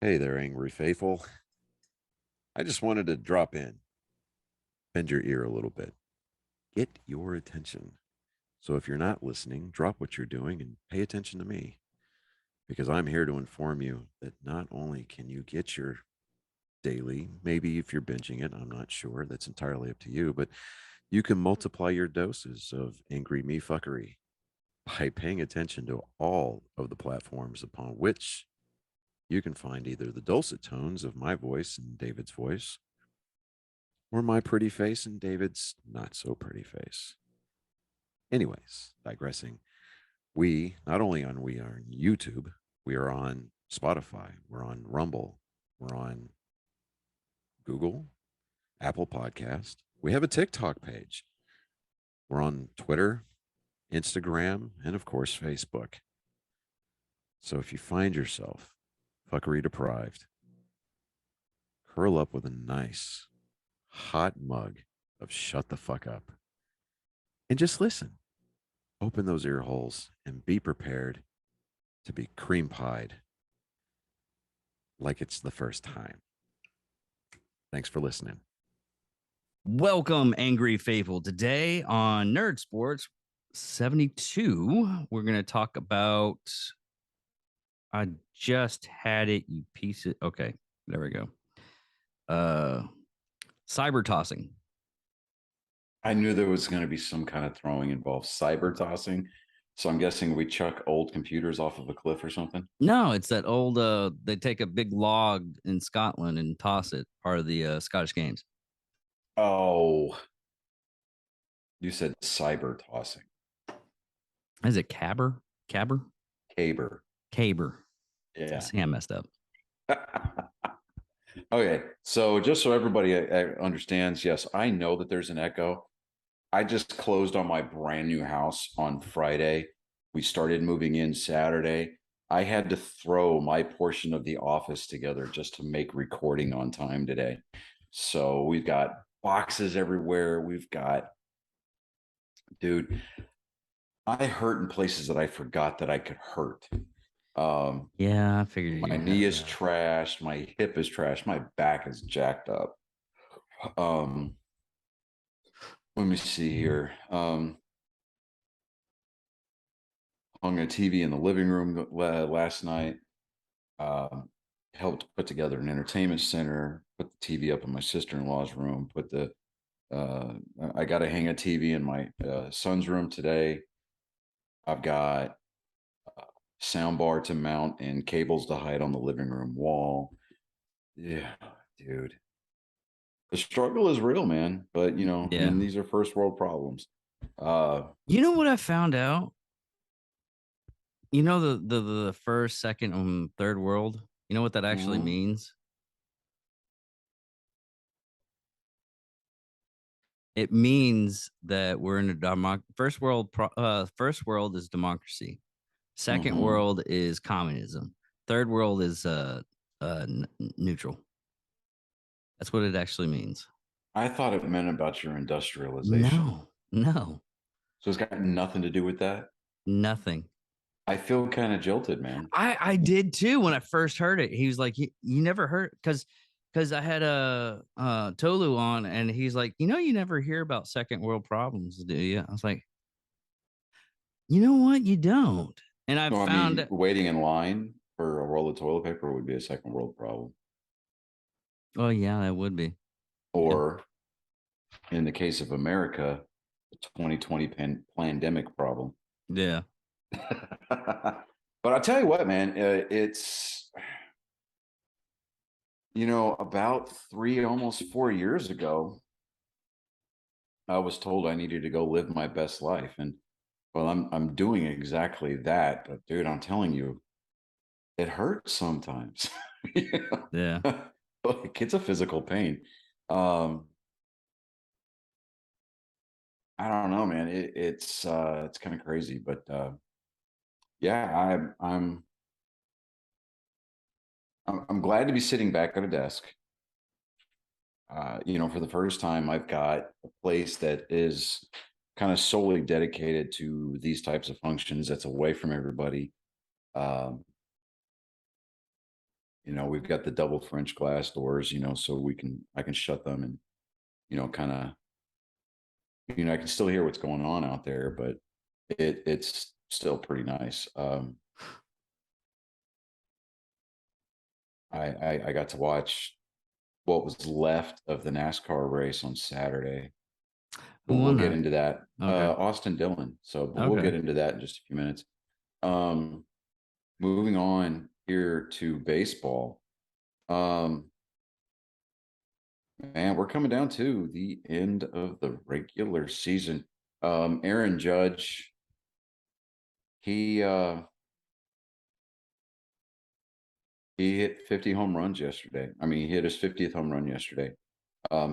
Hey there, angry faithful. I just wanted to drop in, bend your ear a little bit, get your attention. So if you're not listening, drop what you're doing and pay attention to me because I'm here to inform you that not only can you get your daily, maybe if you're binging it, I'm not sure, that's entirely up to you, but you can multiply your doses of angry me fuckery by paying attention to all of the platforms upon which you can find either the dulcet tones of my voice and David's voice or my pretty face and David's not so pretty face. Anyways, digressing, we not only we are on YouTube, we are on Spotify, we're on Rumble, we're on Google, Apple Podcast. We have a TikTok page. We're on Twitter, Instagram, and of course Facebook. So if you find yourself fuckery deprived, curl up with a nice hot mug of shut the fuck up and just listen. Open those ear holes and be prepared to be cream pied like it's the first time. Thanks for listening. Welcome, Angry Faithful. Today on Nerd Sports 72, we're going to talk about. I just had it, you piece of. Okay, there we go. Cyber tossing. I knew there was going to be some kind of throwing involved. Cyber tossing. So I'm guessing we chuck old computers off of a cliff or something. No, it's that old. They take a big log in Scotland and toss it. Part of the Scottish Games. Oh, you said cyber tossing. Is it Cabber? Cabber? Caber. Caber. Yeah. See, I messed up. Okay. So just so everybody understands, yes, I know that there's an echo. I just closed on my brand new house on Friday. We started moving in Saturday. I had to throw my portion of the office together just to make recording on time today. So we've got boxes everywhere. Dude, I hurt in places that I forgot that I could hurt. Yeah, I figured My knee is trashed. My hip is trashed. My back is jacked up. Let me see here. Hung a TV in the living room last night. Helped put together an entertainment center. Put the TV up in my sister-in-law's room. I got to hang a TV in my son's room today. I've got a sound bar to mount and cables to hide on the living room wall. Yeah, dude. The struggle is real, man. But I mean, these are first world problems. You know what I found out? You know the first, second, and third world. You know what that actually means? It means that we're in a first world. First world is democracy. 2nd world is communism. Third world is neutral. That's what it actually means. I thought it meant about your industrialization. No. So it's got nothing to do with that. Nothing. I feel kind of jilted, man. I did too when I first heard it. He was like, "You never heard?" Because I had a Tolu on, and he's like, "You never hear about second world problems, do you?" I was like, "You know what? You don't." And I found waiting in line for a roll of toilet paper would be a second world problem. Oh yeah, that would be. Or in the case of America, the 2020 pandemic problem. Yeah. But I'll tell you what, man, it's about 3, almost 4 years ago, I was told I needed to go live my best life. And well, I'm doing exactly that. But dude, I'm telling you, it hurts sometimes. Yeah. Like it's a physical pain. I don't know, man. It's kind of crazy, but yeah, I'm glad to be sitting back at a desk. For the first time, I've got a place that is kind of solely dedicated to these types of functions. That's away from everybody. we've got the double French glass doors, so I can shut them and, kind of, I can still hear what's going on out there, but it's still pretty nice. I got to watch what was left of the NASCAR race on Saturday. Who But we'll won get that? into that. Okay. Austin Dillon. But we'll Okay. get into that in just a few minutes. Moving on here to baseball. Man, we're coming down to the end of the regular season. Aaron Judge, he hit 50 home runs yesterday. I mean, he hit his 50th home run yesterday.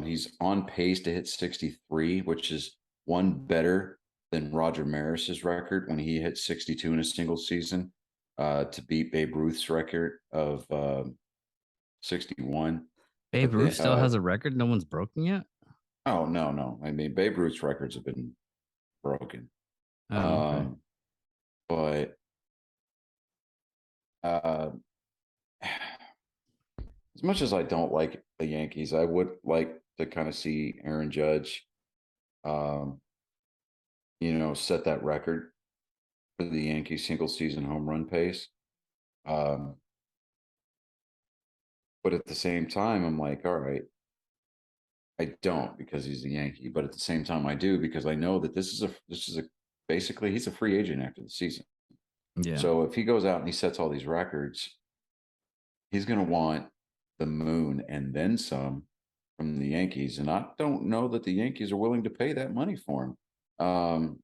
He's on pace to hit 63, which is one better than Roger Maris's record when he hit 62 in a single season, to beat Babe Ruth's record of 61. Babe But Ruth still has a record no one's broken yet? oh no. I mean, Babe Ruth's records have been broken. Oh, okay. But uh, as much as I don't like the Yankees, I would like to kind of see Aaron Judge, um, set that record for the Yankees single season home run pace. Um, but at the same time, I'm like, all right, I don't because he's a Yankee, but at the same time, I do because I know that this is a basically he's a free agent after the season. Yeah. So if he goes out and he sets all these records, he's going to want the moon and then some from the Yankees, and I don't know that the Yankees are willing to pay that money for him.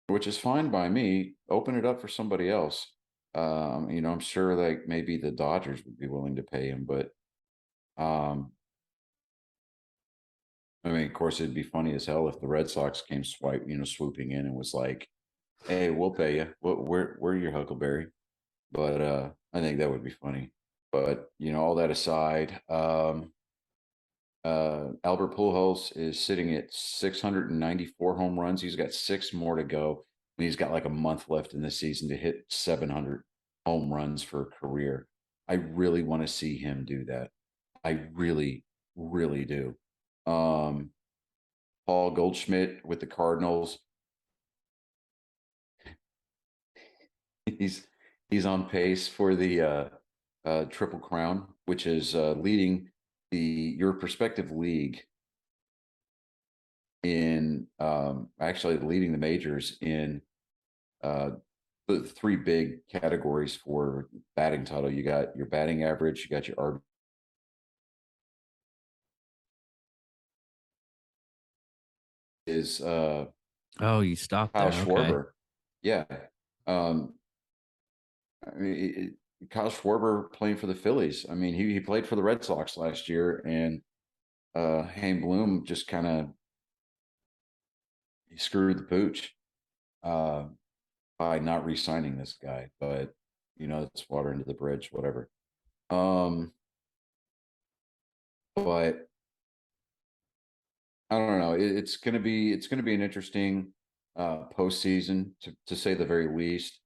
Which is fine by me. Open it up for somebody else. I'm sure like maybe the Dodgers would be willing to pay him, but um, I mean, of course, it'd be funny as hell if the Red Sox came swooping in and was like, "Hey, we'll pay you. We're your Huckleberry." But I think that would be funny. But all that aside, Albert Pujols is sitting at 694 home runs. He's got 6 more to go, and he's got like a month left in the season to hit 700 home runs for a career. I really want to see him do that. I really, really do. Paul Goldschmidt with the Cardinals. He's he's on pace for the Triple Crown, which is leading your prospective league in actually leading the majors in the 3 big categories for batting title. You got your batting average, you got your RB is Oh, you stopped Kyle there. Okay. Schwarber. Yeah. Um, I mean, Kyle Schwarber playing for the Phillies. I mean, he played for the Red Sox last year, and Hank Bloom just kind of screwed the pooch uh, by not re-signing this guy. But it's water into the bridge, whatever. But I don't know. It's gonna be an interesting postseason to say the very least.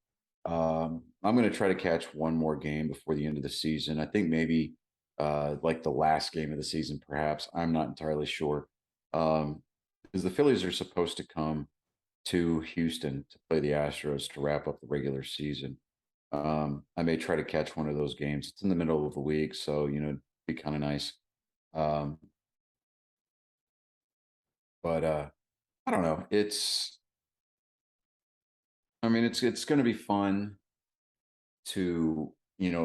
I'm gonna try to catch one more game before the end of the season. I think maybe like the last game of the season, perhaps. I'm not entirely sure. Because the Phillies are supposed to come to Houston to play the Astros to wrap up the regular season. I may try to catch one of those games. It's in the middle of the week, so it'd be kind of nice. Um, but I don't know. I mean, it's going to be fun to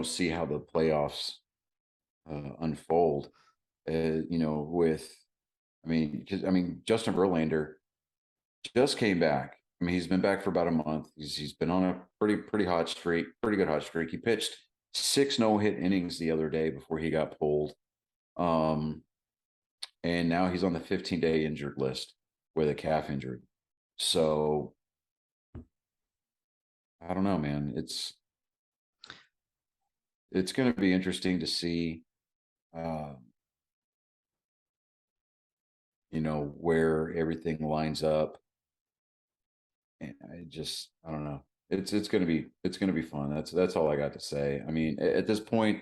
see how the playoffs unfold. With because Justin Verlander just came back. I mean, he's been back for about a month. He's been on a pretty hot streak, pretty good hot streak. He pitched 6 no-hit innings the other day before he got pulled. And now he's on the 15-day injured list with a calf injury. So I don't know, man. It's going to be interesting to see, um, where everything lines up. And I don't know. It's going to be fun. That's all I got to say. I mean, at this point,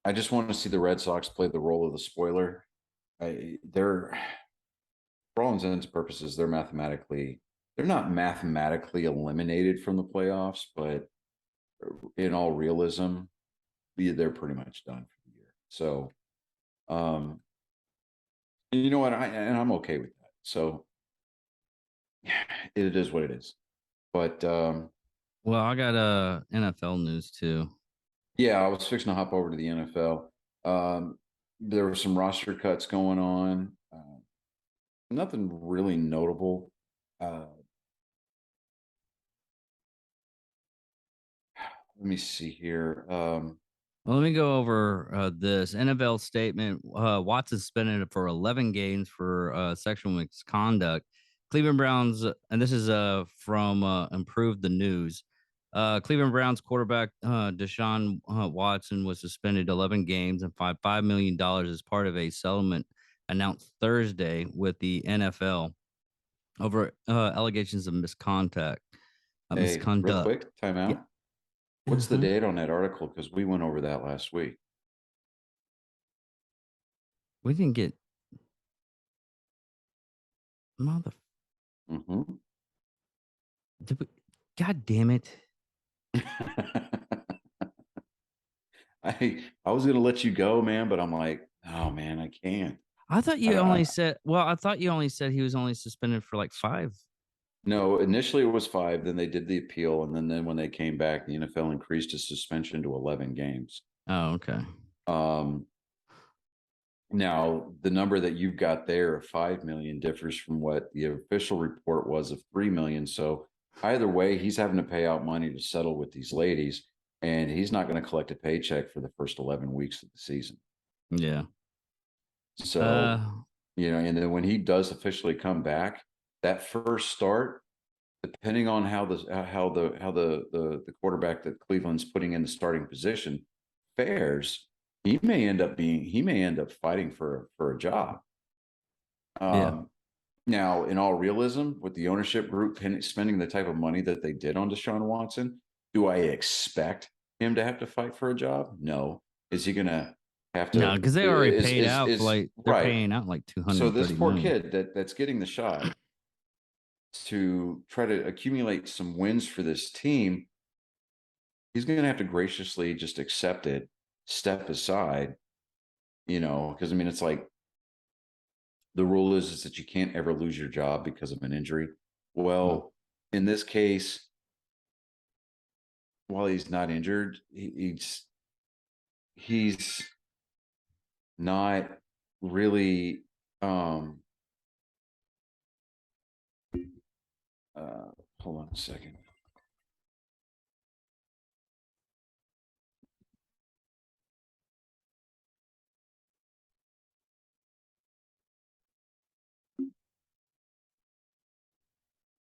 I just want to see the Red Sox play the role of the spoiler. They're, for all intents and purposes, they're not mathematically eliminated from the playoffs, but in all realism, they're pretty much done for the year. So, you know what? I'm okay with that. So it is what it is. But Well, I got NFL news too. yeah, I was fixing to hop over to the NFL. There were some roster cuts going on. Nothing really notable. Let me see here. Well, let me go over this NFL statement. Watson suspended for 11 games for sexual misconduct. Cleveland Browns, and this is from Improve the News. Cleveland Browns quarterback Deshaun Watson was suspended 11 games and fined $5 million as part of a settlement announced Thursday with the NFL over allegations of misconduct. Hey, Misconduct. real quick, timeout. Yeah. What's the date on that article? Because we went over that last week. We didn't get mother. Did we, God damn it! I was gonna let you go, man, but I'm like, oh man, I can't. I thought you only said. Well, I thought you only said he was only suspended for like 5. No, initially it was 5. Then they did the appeal, and then when they came back, the NFL increased his suspension to 11 games. Oh, okay. Now the number that you've got there of 5 million differs from what the official report was of 3 million. So either way, he's having to pay out money to settle with these ladies, and he's not going to collect a paycheck for the first 11 weeks of the season. Yeah. So, and then when he does officially come back, that first start, depending on how the quarterback that Cleveland's putting in the starting position fares, he may end up fighting for a job. Now, in all realism, with the ownership group spending the type of money that they did on Deshaun Watson, do I expect him to have to fight for a job? No. Is he going to have to? No, because they already paid out. They're right. paying out like 230 So this poor million. kid that's getting the shot to try to accumulate some wins for this team, he's going to have to graciously just accept it, step aside, because I mean, it's like the rule is that you can't ever lose your job because of an injury. Well, in this case, while he's not injured, he's not really hold on a second.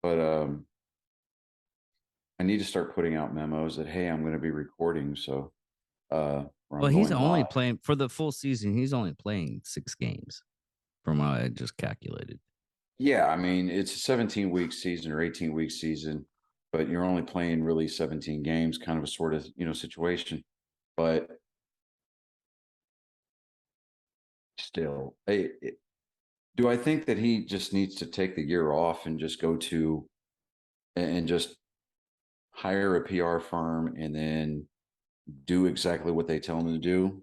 But I need to start putting out memos that, hey, I'm going to be recording. So, well, he's only playing for the full season. He's only playing 6 games from what I just calculated. Yeah. I mean, it's a 17-week season or 18-week season, but you're only playing really 17 games, kind of a sort of, situation. But still, do I think that he just needs to take the year off and just go to and just hire a PR firm and then do exactly what they tell him to do?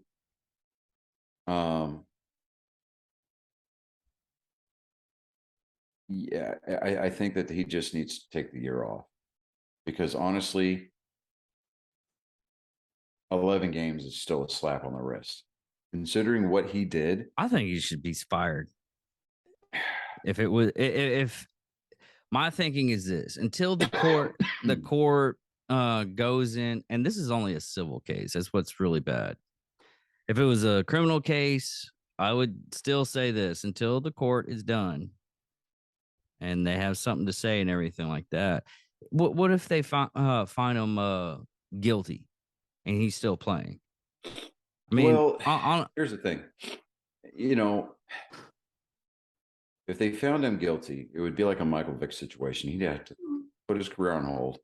Yeah, I think that he just needs to take the year off because honestly, 11 games is still a slap on the wrist. Considering what he did, I think he should be fired. If my thinking is this, until the court goes in, and this is only a civil case. That's what's really bad. If it was a criminal case, I would still say this until the court is done and they have something to say and everything like that. What if they find him guilty and he's still playing? I mean, well, here's the thing. If they found him guilty, it would be like a Michael Vick situation. He'd have to put his career on hold,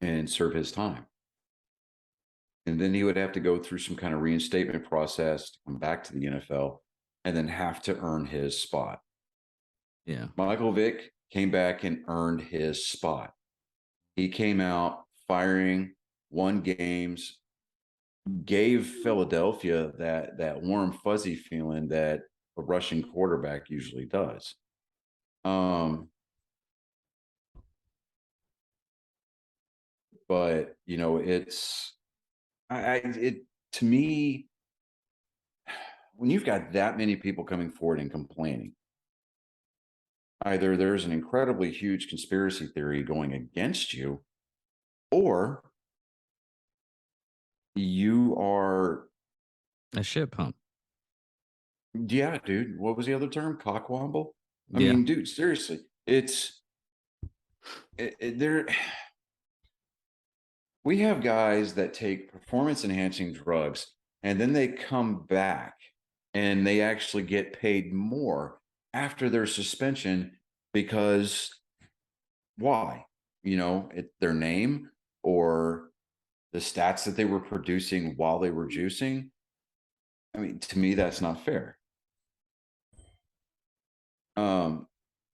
and serve his time. And then he would have to go through some kind of reinstatement process to come back to the NFL and then have to earn his spot. Yeah. Michael Vick came back and earned his spot. He came out firing, won games, gave Philadelphia that warm, fuzzy feeling that a rushing quarterback usually does. But you know, it's to me, when you've got that many people coming forward and complaining, either there's an incredibly huge conspiracy theory going against you, or you are A shit pump. yeah, dude. What was the other term? Cockwomble? I Yeah. mean, dude, seriously, there. We have guys that take performance enhancing drugs and then they come back and they actually get paid more after their suspension because why? You know, their name or the stats that they were producing while they were juicing. I mean, to me, that's not fair.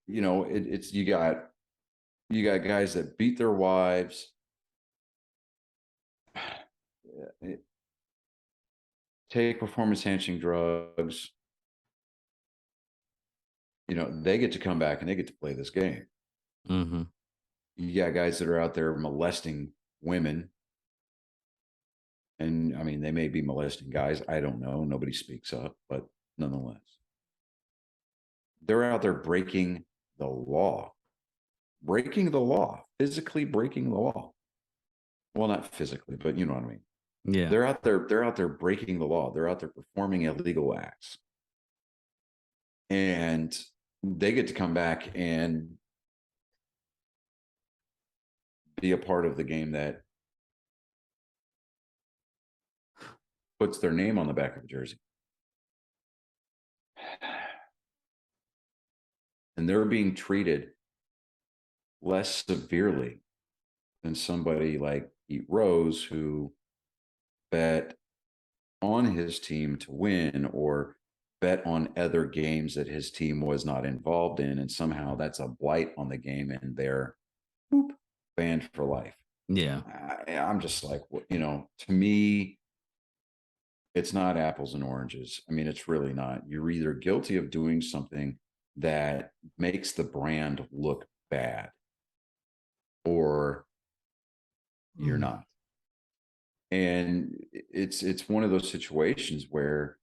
You know, it's you got guys that beat their wives. Take performance enhancing drugs. You know, they get to come back and they get to play this game. Mm-hmm. You got guys that are out there molesting women. And I mean, they may be molesting guys. I don't know. Nobody speaks up, but nonetheless, they're out there breaking the law, physically breaking the law. Well, not physically, but you know what I mean? Yeah. They're out there breaking the law. They're out there performing illegal acts. And they get to come back and be a part of the game that puts their name on the back of a jersey. And they're being treated less severely than somebody like Pete Rose, who bet on his team to win or bet on other games that his team was not involved in. And somehow that's a blight on the game and they're banned for life. Yeah. I'm just like, you know, to me, it's not apples and oranges. I mean, it's really not. You're either guilty of doing something that makes the brand look bad or you're not. And it's one of those situations where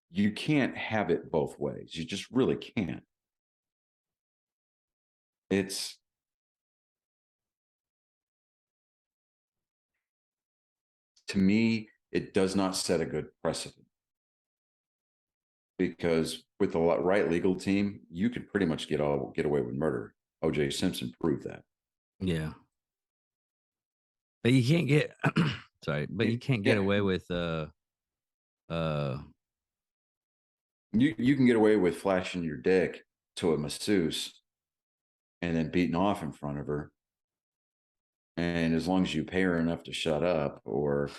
you can't have it both ways. You just really can't. It's to me, it does not set a good precedent. Because with the right legal team, you could pretty much get away with murder. O.J. Simpson proved that. Yeah. But you can't get sorry, but you can't get away with you can get away with flashing your dick to a masseuse and then beating off in front of her. And as long as you pay her enough to shut up, or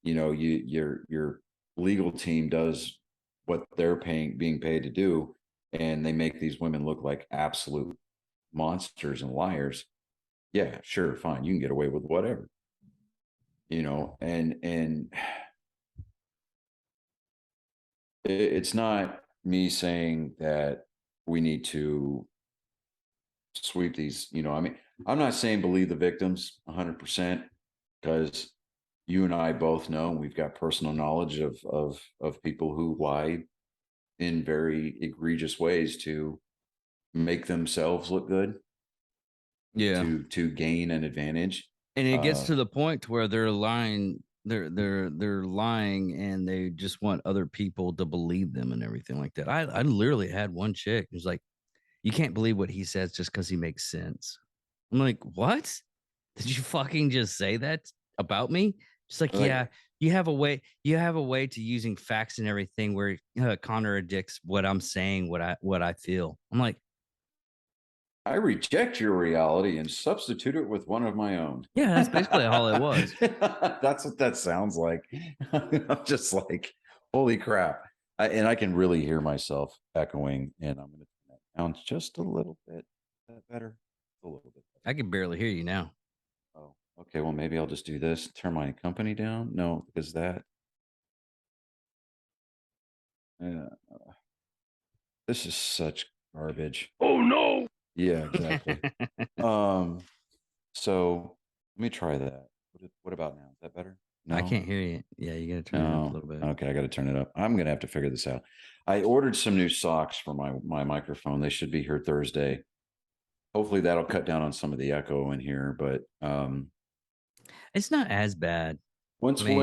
you know, your legal team does what they're being paid to do, and they make these women look like absolute monsters and liars. Yeah, sure, fine, you can get away with whatever. You know, and it's not me saying that we need to sweep these, you know, I mean, I'm not saying believe the victims 100%, because you and I both know, we've got personal knowledge of people who lie in very egregious ways to make themselves look good, yeah. to gain an advantage. And it gets to the point where they're lying, they're lying and they just want other people to believe them and everything like that. I literally had one chick who's like, you can't believe what he says just because he makes sense. I'm like, what? Did you fucking just say that about me? Just like, yeah, you have a way to using facts and everything where contradicts what I'm saying, what I feel. I'm like, I reject your reality and substitute it with one of my own. Yeah, that's basically all it was. That's what that sounds like. I'm just like, holy crap. And I can really hear myself echoing, and I'm going to turn that down just a little bit. Is that better? A little bit better. I can barely hear you now. Oh, okay. Well, maybe I'll just do this. Turn my company down. No, because that. This is such garbage. Oh no. Yeah, exactly. So let me try that. What about now? Is that better? No, I can't hear you. Yeah, you got to turn it up a little bit. Okay, I got to turn it up. I'm gonna have to figure this out. I ordered some new socks for my microphone. They should be here Thursday. Hopefully that'll cut down on some of the echo in here. But It's not as bad. once I mean,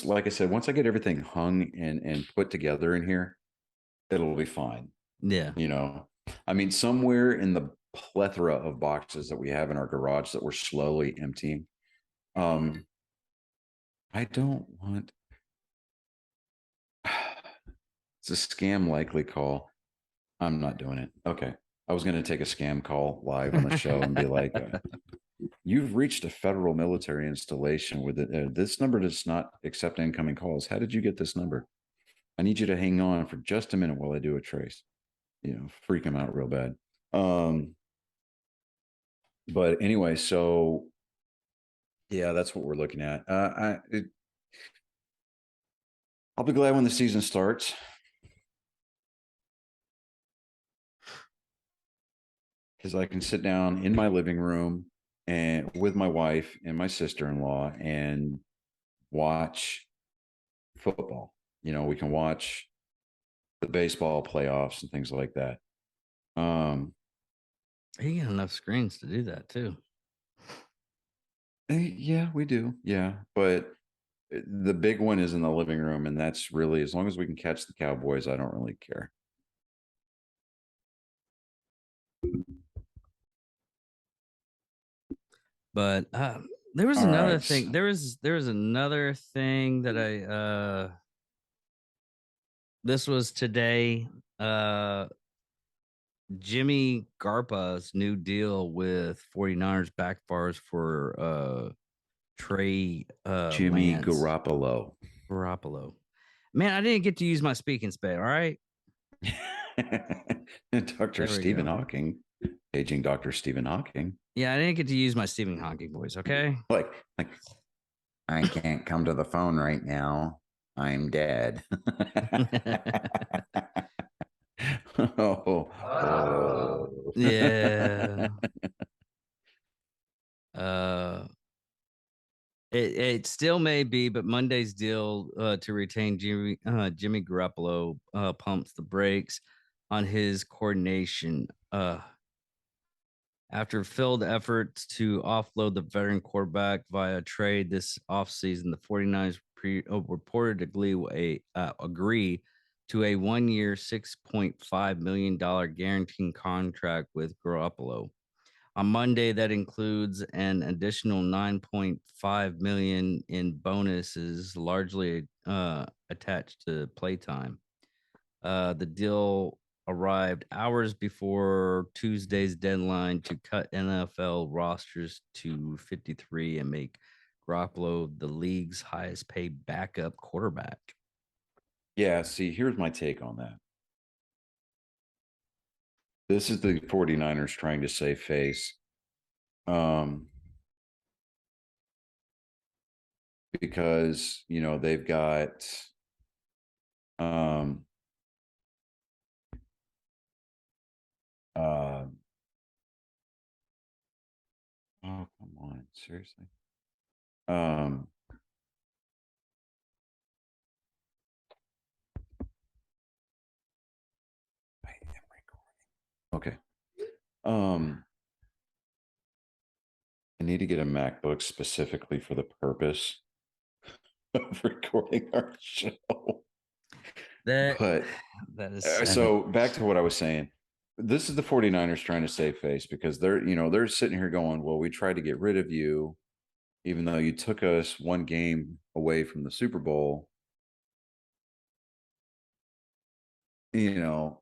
like I said, once I get everything hung and put together in here, it'll be fine. Yeah. You know, I mean, somewhere in the plethora of boxes that we have in our garage that we're slowly emptying, I don't want. It's a scam likely call. I'm not doing it. Okay. I was going to take a scam call live on the show and be like, you've reached a federal military installation with it. This number does not accept incoming calls. How did you get this number? I need you to hang on for just a minute while I do a trace. You know, freak them out real bad. But anyway, so yeah, that's what we're looking at. I'll be glad when the season starts. Because I can sit down in my living room and with my wife and my sister-in-law and watch football. You know, we can watch the baseball playoffs and things like that. You got enough screens to do that too. Yeah, we do. Yeah, but the big one is in the living room, and that's really, as long as we can catch the Cowboys, I don't really care. But there was All another right. thing. There was another thing that this was today. Jimmy Garpa's new deal with 49ers backfires for Trey Jimmy Lance. Garoppolo. Man, I didn't get to use my speaking spade. All right. Dr. Stephen Hawking, aging Dr. Stephen Hawking. Yeah, I didn't get to use my Stephen Hawking voice. Okay. Like, I can't come to the phone right now. I'm dead. Yeah. It still may be, but Monday's deal to retain Jimmy Garoppolo pumps the brakes on his coordination. After failed efforts to offload the veteran quarterback via trade this offseason, the 49ers reportedly agree to a 1-year, $6.5 million guaranteed contract with Garoppolo. On Monday, that includes an additional $9.5 million in bonuses, largely attached to playtime. The deal arrived hours before Tuesday's deadline to cut NFL rosters to 53 and make Garoppolo the league's highest paid backup quarterback. Yeah, see, here's my take on that. This is the 49ers trying to save face. Because, you know, they've got oh, come on, seriously. I am recording. Okay. I need to get a MacBook specifically for the purpose of recording our show. That is so back to what I was saying. This is the 49ers trying to save face because they're sitting here going, well, we tried to get rid of you, even though you took us one game away from the Super Bowl. You know,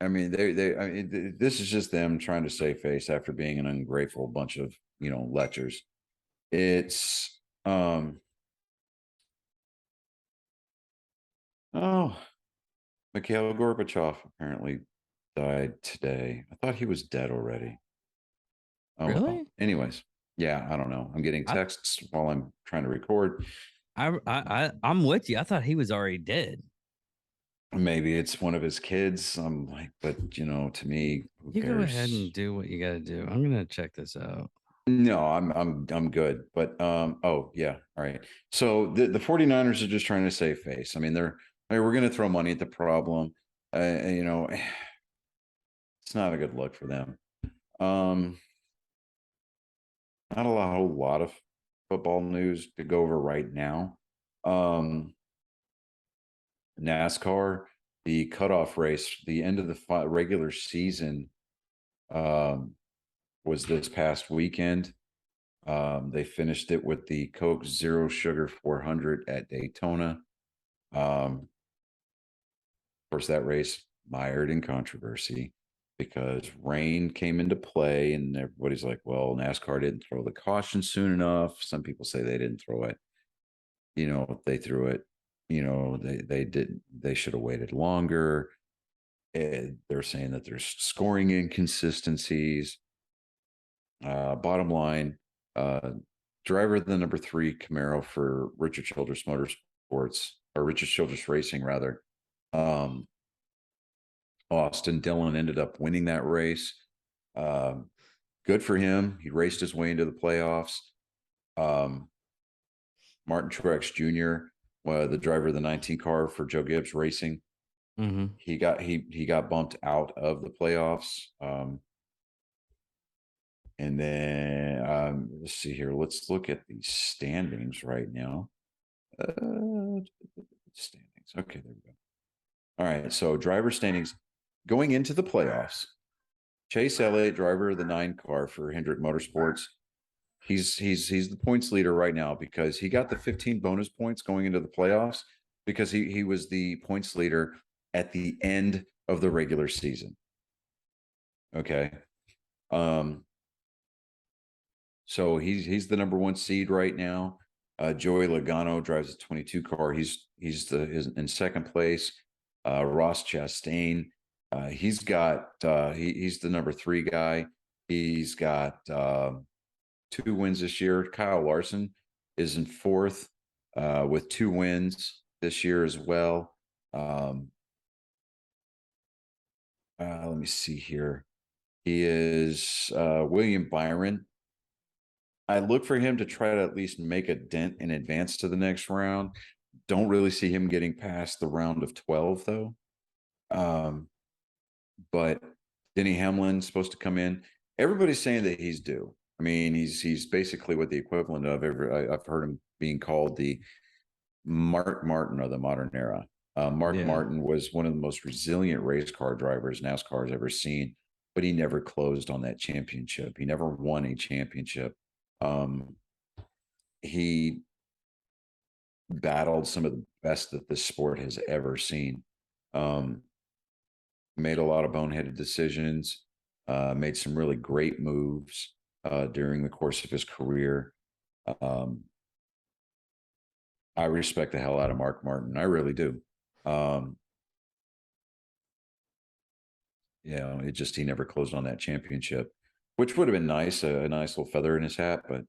I mean, this is just them trying to save face after being an ungrateful bunch of, lechers. It's, oh, Mikhail Gorbachev apparently died today. I thought he was dead already. Oh, well. Really? Anyways, yeah, I don't know. I'm getting I- texts while I'm trying to record. I'm with you. I thought he was already dead. Maybe it's one of his kids. I'm like, but to me, who You go ahead cares? and do what you got to do. I'm gonna check this out. No, I'm good. But oh yeah, all right. So the 49ers are just trying to save face. I mean, we're gonna throw money at the problem. It's not a good look for them. Um, not a whole lot of football news to go over right now. NASCAR, the cutoff race, the end of the regular season, was this past weekend. They finished it with the Coke Zero Sugar 400 at Daytona. Of course, that race mired in controversy because rain came into play, and everybody's like, well, NASCAR didn't throw the caution soon enough. Some people say they didn't throw it. They threw it. They should have waited longer. They're saying that there's scoring inconsistencies. Bottom line, driver of the number 3 Camaro for Richard Childress Motorsports, or Richard Childress Racing, rather. Austin Dillon ended up winning that race. Good for him. He raced his way into the playoffs. Martin Truex Jr., the driver of the 19 car for Joe Gibbs Racing, he got bumped out of the playoffs. And then let's see here. Let's look at the standings right now. Standings. Okay, there we go. All right. So driver standings going into the playoffs. Chase Elliott, driver of the 9 car for Hendrick Motorsports. He's the points leader right now because he got the 15 bonus points going into the playoffs because he was the points leader at the end of the regular season. Okay. So he's the number 1 seed right now. Joey Logano drives a 22 car. He's in second place. Ross Chastain, he's the number 3 guy. He's got 2 wins this year. Kyle Larson is in 4th with 2 wins this year as well. Let me see here. He is William Byron. I look for him to try to at least make a dent and advance to the next round. Don't really see him getting past the round of 12, though. But Denny Hamlin's supposed to come in. Everybody's saying that he's due. I mean, he's basically what the equivalent of I've heard him being called the Mark Martin of the modern era. Mark Martin was one of the most resilient race car drivers NASCAR has ever seen, but he never closed on that championship. He never won a championship. He battled some of the best that this sport has ever seen. Made a lot of boneheaded decisions, made some really great moves during the course of his career. I respect the hell out of Mark Martin. I really do. He never closed on that championship, which would have been nice, a nice little feather in his hat. But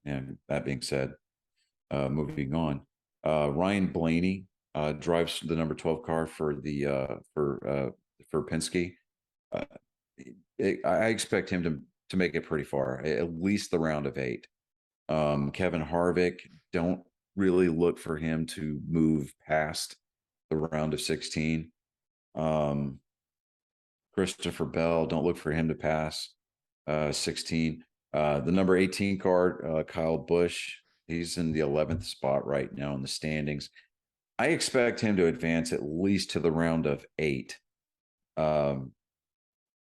that being said, moving on, Ryan Blaney drives the number 12 car for Penske. I expect him to make it pretty far, at least the round of 8. Kevin Harvick, don't really look for him to move past the round of 16. Christopher Bell, don't look for him to pass 16. The number 18 car, Kyle Busch, he's in the 11th spot right now in the standings. I expect him to advance at least to the round of 8.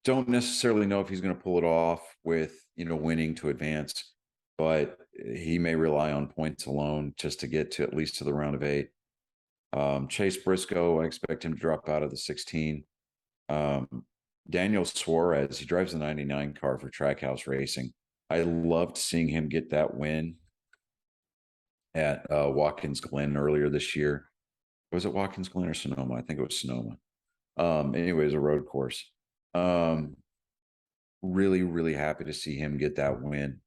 Don't necessarily know if he's going to pull it off with, winning to advance, but he may rely on points alone just to get to at least to the round of 8. Chase Briscoe, I expect him to drop out of the 16. Daniel Suarez, he drives the 99 car for Trackhouse Racing. I loved seeing him get that win at Watkins Glen earlier this year. Was it Watkins Glen or Sonoma? I think it was Sonoma. Anyways, a road course. Really, really happy to see him get that win.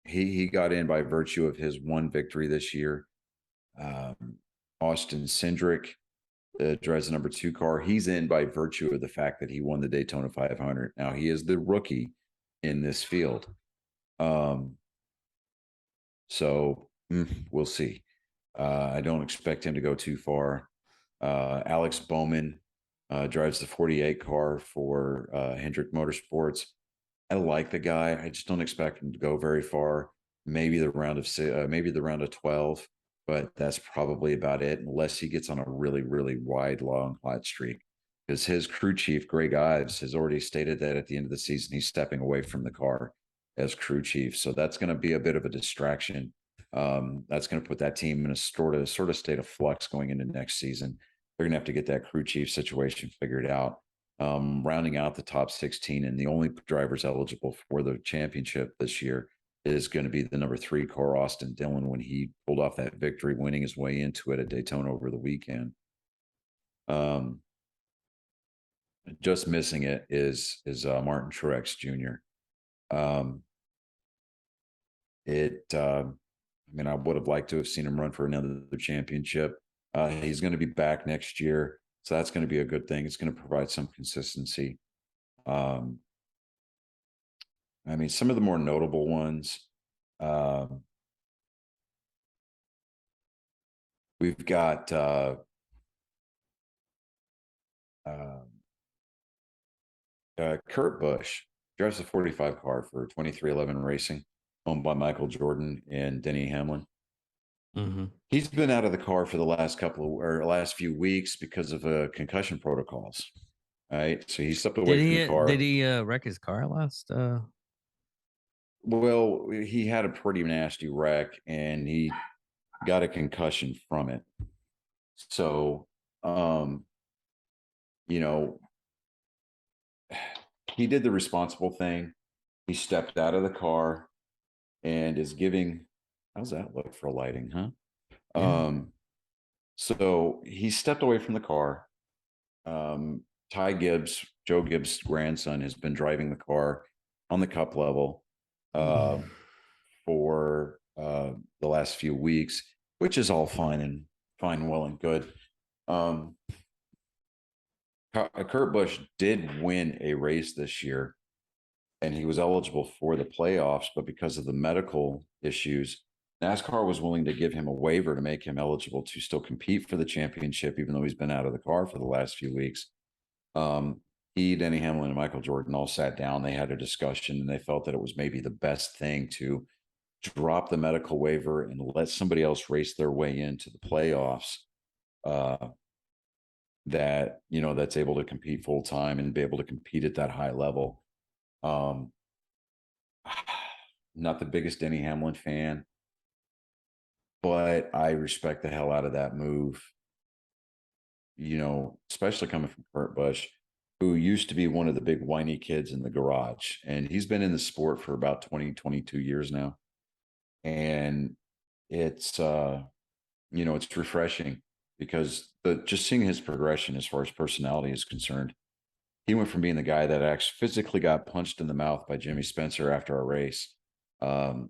He got in by virtue of his one victory this year. Austin Cindric drives the number 2 car. He's in by virtue of the fact that he won the Daytona 500. Now he is the rookie in this field. So we'll see. I don't expect him to go too far. Alex Bowman drives the 48 car for Hendrick Motorsports. I like the guy. I just don't expect him to go very far. Maybe the round of 12, but that's probably about it, unless he gets on a really, really wide, long hot streak. Because his crew chief, Greg Ives, has already stated that at the end of the season, he's stepping away from the car as crew chief. So that's going to be a bit of a distraction. That's going to put that team in a sort of state of flux going into next season. They're going to have to get that crew chief situation figured out. Rounding out the top 16, and the only drivers eligible for the championship this year is going to be the number 3 car, Austin Dillon, when he pulled off that victory, winning his way into it at Daytona over the weekend. Just missing it is Martin Truex Jr. I mean, I would have liked to have seen him run for another championship. He's going to be back next year, so that's going to be a good thing. It's going to provide some consistency. I mean, some of the more notable ones, we've got Kurt Busch, drives a 45 car for 2311 Racing, owned by Michael Jordan and Denny Hamlin. Mm-hmm. He's been out of the car for the last few weeks because of concussion protocols. All right, so he stepped away from the car. Did he wreck his car last? Well, he had a pretty nasty wreck, and he got a concussion from it. So, you know, he did the responsible thing. He stepped out of the car and is giving. How's that look for lighting, huh? Yeah. So he stepped away from the car. Ty Gibbs, Joe Gibbs' grandson, has been driving the car on the cup level for the last few weeks, which is all fine, well and good. Kurt Busch did win a race this year, and he was eligible for the playoffs, but because of the medical issues, NASCAR was willing to give him a waiver to make him eligible to still compete for the championship, even though he's been out of the car for the last few weeks. He, Denny Hamlin, and Michael Jordan all sat down. They had a discussion, and they felt that it was maybe the best thing to drop the medical waiver and let somebody else race their way into the playoffs. That, you know, that's able to compete full time and be able to compete at that high level. Not the biggest Denny Hamlin fan, but I respect the hell out of that move. You know, especially coming from Kurt Busch, who used to be one of the big whiny kids in the garage. And he's been in the sport for about 20, 22 years now. And it's, you know, it's refreshing because just seeing his progression as far as personality is concerned. He went from being the guy that actually physically got punched in the mouth by Jimmy Spencer after a race to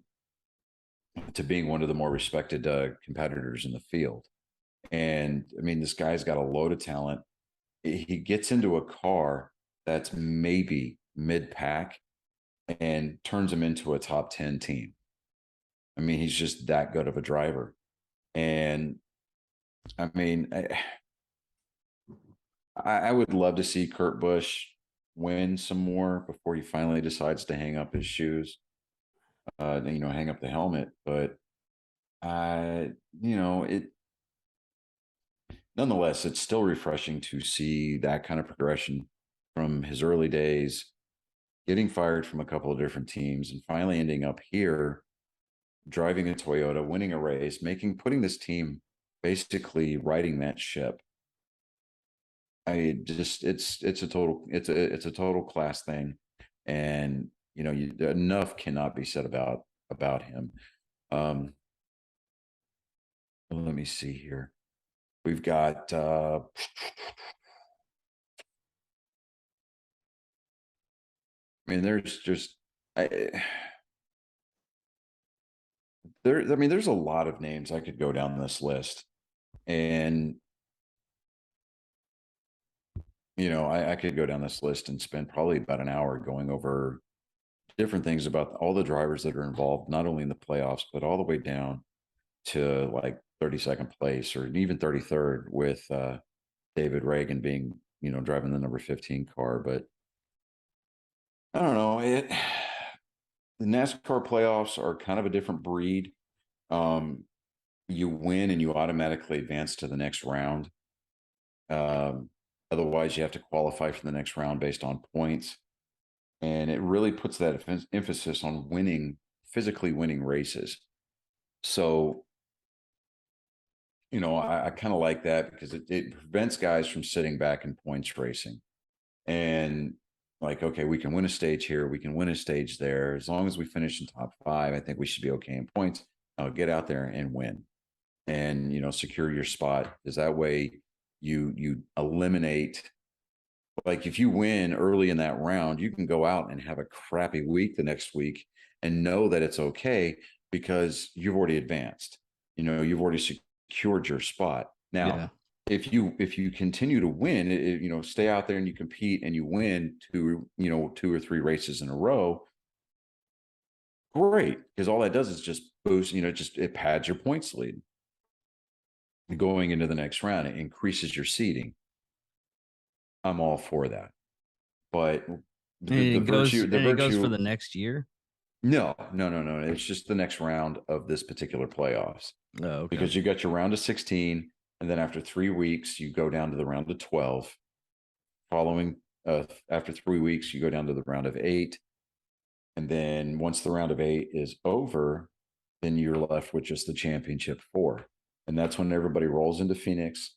being one of the more respected competitors in the field. And I mean, this guy's got a load of talent. He gets into a car that's maybe mid-pack and turns him into a top 10 team. I mean, he's just that good of a driver. And I mean, I would love to see Kurt Busch win some more before he finally decides to hang up his shoes, you know, hang up the helmet. But you know, nonetheless, it's still refreshing to see that kind of progression from his early days, getting fired from a couple of different teams, and finally ending up here, driving a Toyota, winning a race, putting this team basically riding that ship. it's a total class thing. And, enough cannot be said about him. Let me see here. We've got, there's just, there's a lot of names I could go down this list. And, I could go down this list and spend probably about an hour going over different things about all the drivers that are involved, not only in the playoffs, but all the way down to like 32nd place or even 33rd with David Reagan being, driving the number 15 car. But I don't know. The NASCAR playoffs are kind of a different breed. You win and you automatically advance to the next round. Otherwise, you have to qualify for the next round based on points. And it really puts that emphasis on physically winning races. So, I kind of like that because it prevents guys from sitting back in points racing. And like, okay, we can win a stage here, we can win a stage there. As long as we finish in top 5, I think we should be okay in points. I'll get out there and win and, secure your spot. Because that way you eliminate, like if you win early in that round, you can go out and have a crappy week the next week and know that it's okay because you've already advanced. You've already secured your spot. Now, if you continue to win, stay out there and you compete and you win 2 or 3 races in a row, great, because all that does is just boost, it pads your points lead going into the next round. It increases your seeding. I'm all for that. But it goes for the next year. No. It's just the next round of this particular playoffs. Oh, okay. Because you got your round of 16, and then after 3 weeks, you go down to the round of 12. Following, after 3 weeks, you go down to the round of 8. And then once the round of 8 is over, then you're left with just the championship 4. And that's when everybody rolls into Phoenix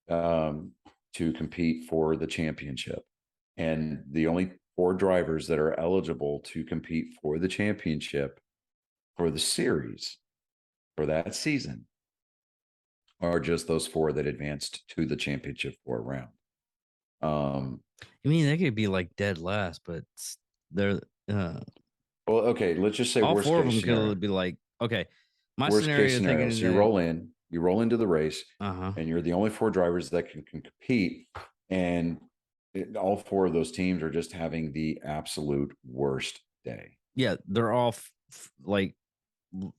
to compete for the championship. And the only 4 drivers that are eligible to compete for the championship for the series for that season are just those 4 that advanced to the championship 4 round. I mean, they could be like dead last, but they're well, okay, let's just say all worst 4 of case them scenario. could be like, okay, my Worst scenario case scenario. So you roll into the race, and you're the only 4 drivers that can compete, and all 4 of those teams are just having the absolute worst day. Yeah, they're all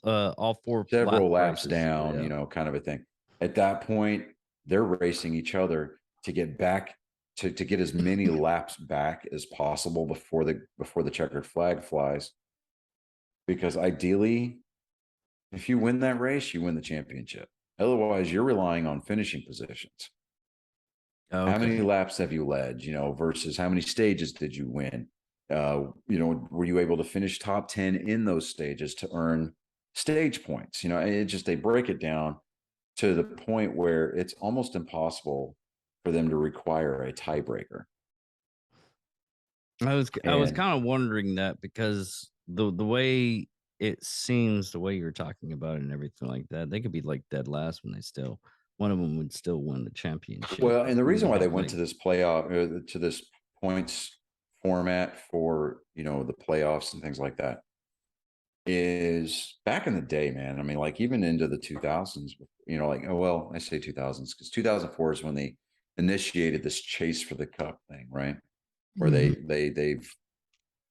all 4 several laps races down, kind of a thing. At that point, they're racing each other to get back to get as many laps back as possible before the checkered flag flies. Because ideally, if you win that race, you win the championship. Otherwise, you're relying on finishing positions. Okay. How many laps have you led, versus how many stages did you win? Were you able to finish top 10 in those stages to earn stage points? They break it down to the point where it's almost impossible for them to require a tiebreaker. I was kind of wondering that because the way it seems, the way you're talking about it and everything like that, they could be like dead last when one of them would still win the championship. Well, and the reason why they went to this playoff, to this points format for, the playoffs and things like that is back in the day, man. I mean, like even into the 2000s, I say 2000s because 2004 is when they initiated this chase for the cup thing, right? Where they've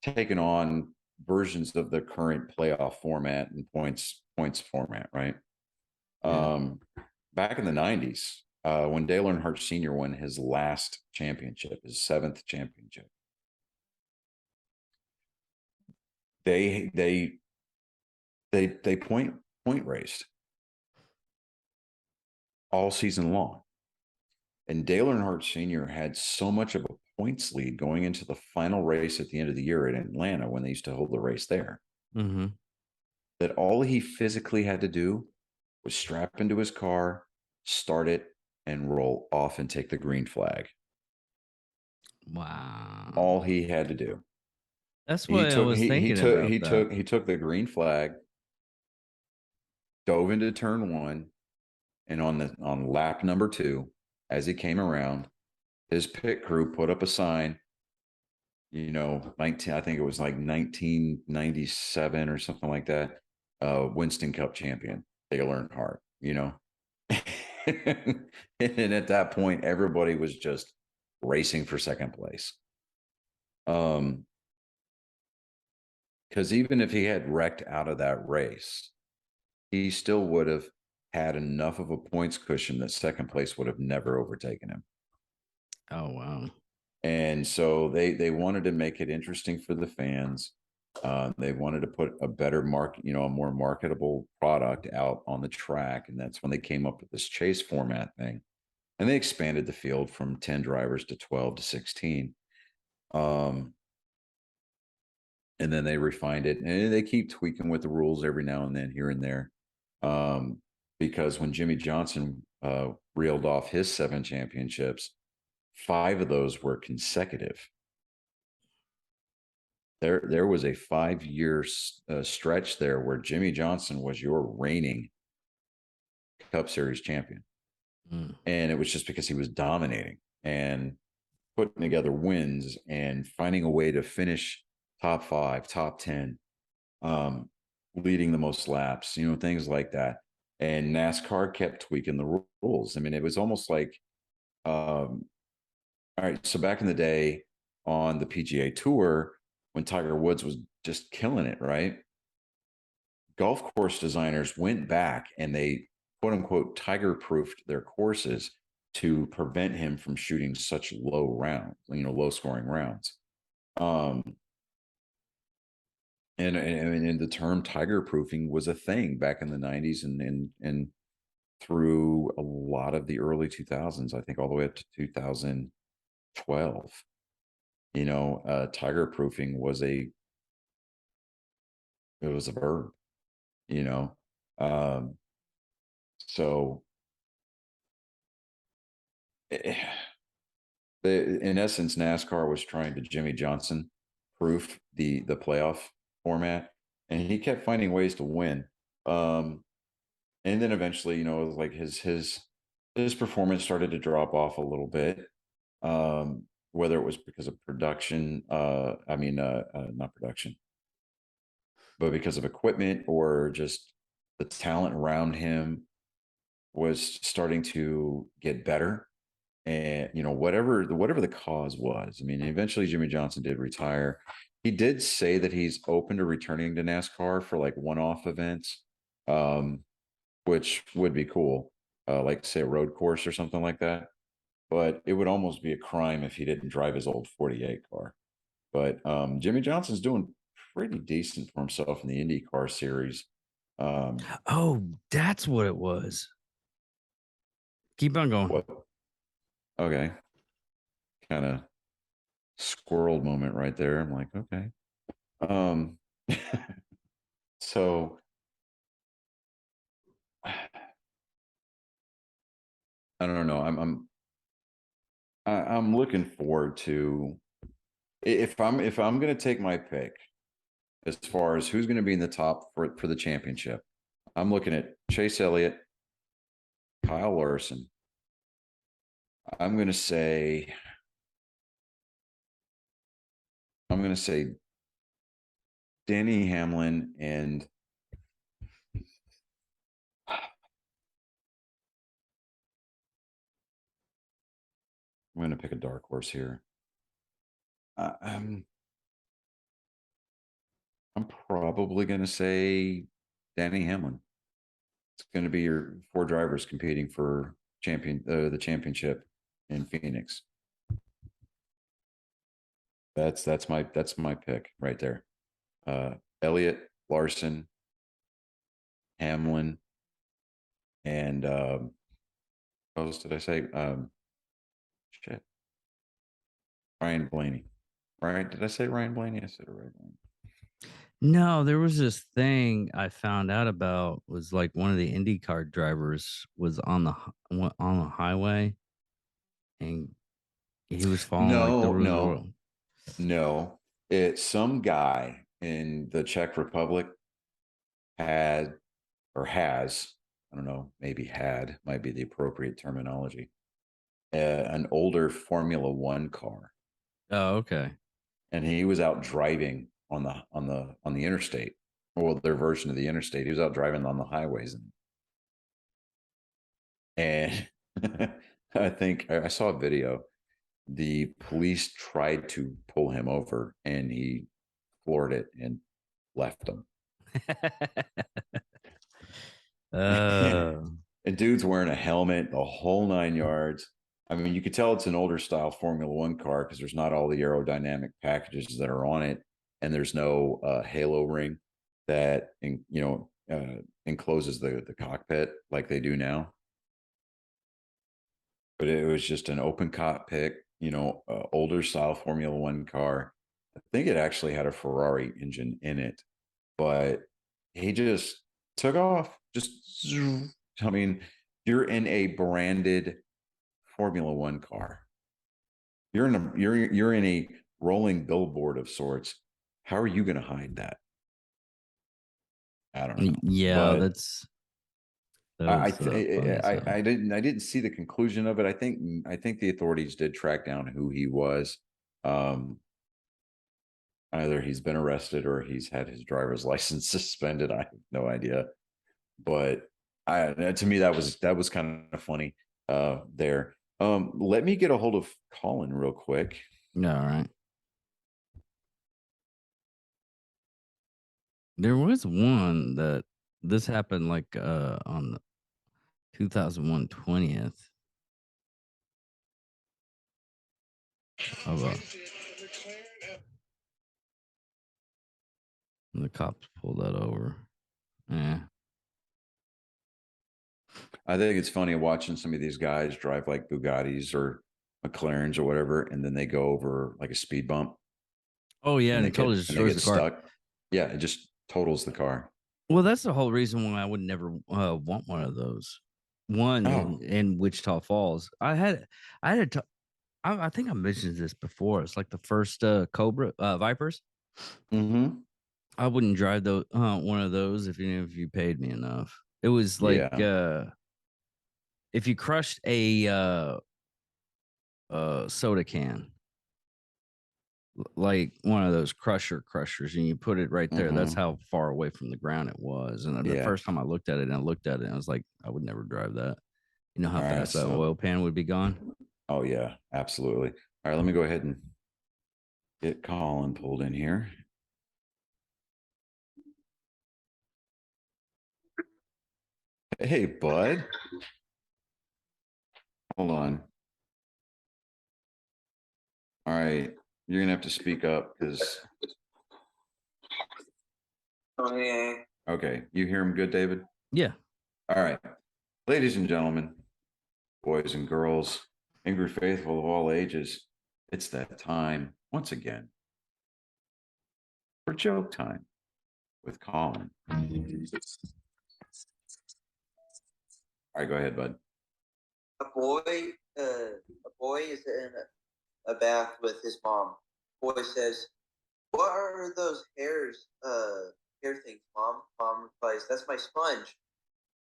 taken on versions of the current playoff format and points format, right? Back in the 90s, when Dale Earnhardt Sr. won his last championship, his 7th championship, they point raced all season long. And Dale Earnhardt Sr. had so much of a points lead going into the final race at the end of the year in Atlanta when they used to hold the race there, that all he physically had to do was strap into his car, start it, and roll off and take the green flag. Wow. All he had to do. That's He what I took was he thinking took about he that. took he took the green flag, dove into turn one, and on lap number 2, as he came around, his pit crew put up a sign. 19, I think it was like 1997 or something like that. Winston Cup champion, Dale Earnhardt. And at that point, everybody was just racing for second place. Because even if he had wrecked out of that race, he still would have had enough of a points cushion that second place would have never overtaken him. Oh wow. And so they wanted to make it interesting for the fans. They wanted to put a better a more marketable product out on the track, and that's when they came up with this chase format thing. And they expanded the field from 10 drivers to 12 to 16. And then they refined it, and they keep tweaking with the rules every now and then, here and there. Because when Jimmy Johnson reeled off his 7 championships, 5 of those were consecutive. There was a 5-year stretch there where Jimmy Johnson was your reigning Cup Series champion. And it was just because he was dominating and putting together wins and finding a way to finish top 5, top 10, leading the most laps, things like that. And NASCAR kept tweaking the rules. I mean, it was almost like, all right, so back in the day on the PGA Tour, when Tiger Woods was just killing it, right? Golf course designers went back and they quote unquote tiger proofed their courses to prevent him from shooting such low scoring rounds. And the term tiger proofing was a thing back in the 90s and through a lot of the early 2000s, I think all the way up to 2012. Tiger proofing was a verb, you know. So in essence, NASCAR was trying to Jimmy Johnson proof the playoff format, and he kept finding ways to win. And then eventually, it was like his performance started to drop off a little bit. Whether it was because of production, not production, but because of equipment or just the talent around him was starting to get better. And whatever the cause was, I mean, eventually Jimmy Johnson did retire. He did say that he's open to returning to NASCAR for like one-off events, which would be cool, like say a road course or something like that. But it would almost be a crime if he didn't drive his old 48 car. But Jimmy Johnson's doing pretty decent for himself in the IndyCar series. Oh, that's what it was. Keep on going. What? Okay. Kind of squirrel moment right there. I'm like, okay. So I don't know. I'm looking forward to, if I'm going to take my pick as far as who's going to be in the top for the championship. I'm looking at Chase Elliott, Kyle Larson. I'm going to say Danny Hamlin, and I'm going to pick a dark horse here. I'm probably going to say Danny Hamlin. It's going to be your 4 drivers competing for the championship in Phoenix. That's my pick right there. Elliott, Larson, Hamlin, and what else did I say? Shit. Ryan Blaney. Right? Did I say Ryan Blaney? I said it right. No, there was this thing I found out about, was like one of the IndyCar drivers was on the highway and He was following like the rules of the world. No. It's some guy in the Czech Republic had or has, I don't know, maybe had might be the appropriate terminology, an older Formula One car, Oh, okay. and he was out driving on the interstate. Well, their version of the interstate. He was out driving on the highways, and I think I saw a video. The police tried to pull him over, and he floored it and left him. And dude's wearing a helmet, the whole 9 yards. I mean, you could tell it's an older style Formula One car because there's not all the aerodynamic packages that are on it, and there's no halo ring that encloses the cockpit like they do now. But it was just an open cockpit, older style Formula One car. I think it actually had a Ferrari engine in it, but he just took off. I mean, you're in a branded Formula One car. You're in a rolling billboard of sorts. How are you going to hide that? I don't know. Yeah, but I didn't see the conclusion of it. I think the authorities did track down who he was. Either he's been arrested or he's had his driver's license suspended. I have no idea. But to me that was kind of funny there. Let me get a hold of Colin real quick. All right. There was one that this happened like on 2001 20th. And the cops pulled that over. Yeah. I think it's funny watching some of these guys drive like Bugattis or McLarens or whatever, and then they go over like a speed bump. Oh yeah, and it totally destroys the car. Stuck. Yeah, it just tototals the car. Well, that's the whole reason why I would never want one of those. In Wichita Falls, I think I mentioned this before. It's like the first Cobra Vipers. Mm-hmm. I wouldn't drive one of those if you paid me enough. It was like if you crushed a soda can, like one of those crushers, and you put it right there. That's how far away from the ground it was. And the first time I looked at it, I was like, I would never drive that. You know how fast that oil pan would be gone? Oh yeah, absolutely. All right, let me go ahead and get Colin pulled in here. Hey, bud. Hold on. All right, you're gonna have to speak up because. Okay, you hear him good, David? Yeah. All right, ladies and gentlemen, boys and girls, angry faithful of all ages, it's that time once again for joke time with Colin. All right, go ahead, bud. A boy is in a bath with his mom. Boy says, "What are those hair things, Mom?" Mom replies, "That's my sponge."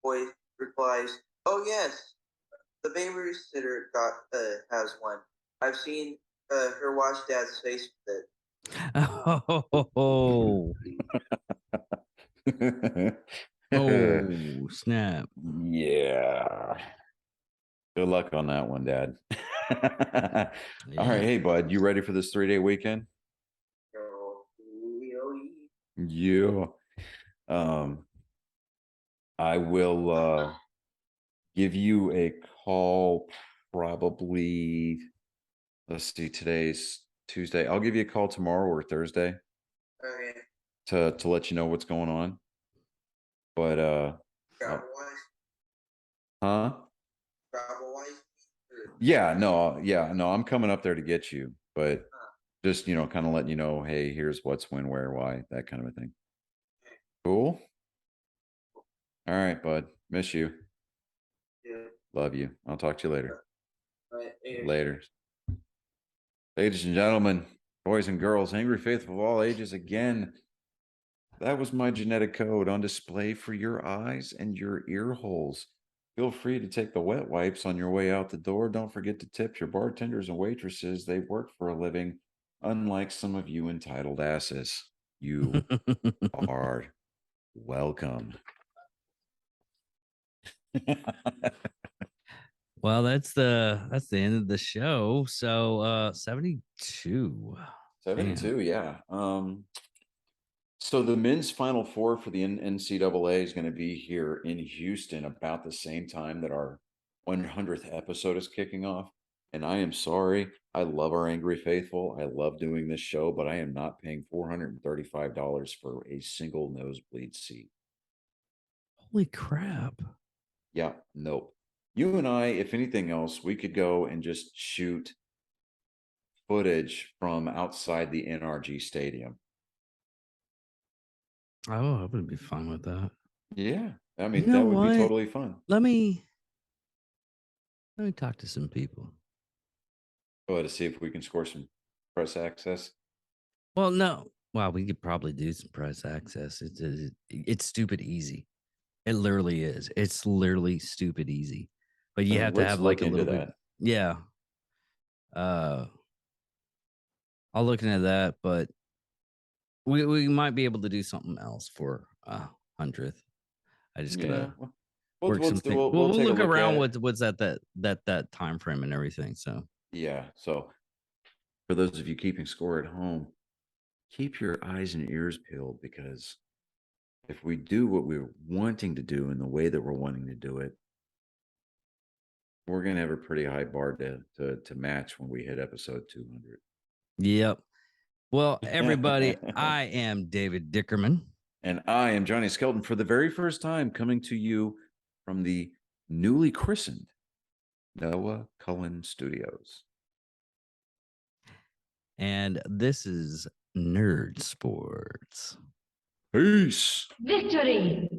Boy replies, "Oh yes, the babysitter has one. I've seen her wash Dad's face with it." Oh. Oh, snap. Yeah. Good luck on that one, Dad. All right. Hey, bud, you ready for this 3-day weekend? Yeah. I will give you a call probably, let's see, today's Tuesday. I'll give you a call tomorrow or Thursday. Okay. To let you know what's going on. But huh? Yeah, no, I'm coming up there to get you, but just kind of letting you know, hey, here's what's, when, where, why, that kind of a thing. Cool. All right, bud. Miss you. Yeah. Love you. I'll talk to you later. Right. Later. Ladies and gentlemen, boys and girls, angry faithful of all ages, again, that was my genetic code on display for your eyes and your ear holes. Feel free to take the wet wipes on your way out the door. Don't forget to tip your bartenders and waitresses. They work for a living, unlike some of you entitled asses. You are welcome. Well, that's the end of the show. So 72. 72, yeah. So the men's Final Four for the NCAA is going to be here in Houston about the same time that our 100th episode is kicking off. And I am sorry. I love our Angry Faithful. I love doing this show, but I am not paying $435 for a single nosebleed seat. Holy crap. Yeah, nope. You and I, if anything else, we could go and just shoot footage from outside the NRG Stadium. Oh, I would be fine with that. Yeah, I mean, You know that would what? be totally fun. Let me talk to some people. Go ahead to see if we can score some press access. Well, no. Wow, we could probably do some press access. It's stupid easy. It literally is. It's literally stupid easy. But you have to Let's have like look a little into bit. that. Yeah. I'll look into that, but we might be able to do something else for 100th. I just gotta work some things. We'll take a look around at it. what's at that time frame and everything. So Yeah. So for those of you keeping score at home, keep your eyes and ears peeled, because if we do what we're wanting to do in the way that we're wanting to do it, we're gonna have a pretty high bar to match when we hit episode 200. yep. Well, everybody, I am David Dickerman. And I am Johnny Skelton, for the very first time coming to you from the newly christened Noah Cullen Studios. And this is Nerd Sports. Peace. Victory!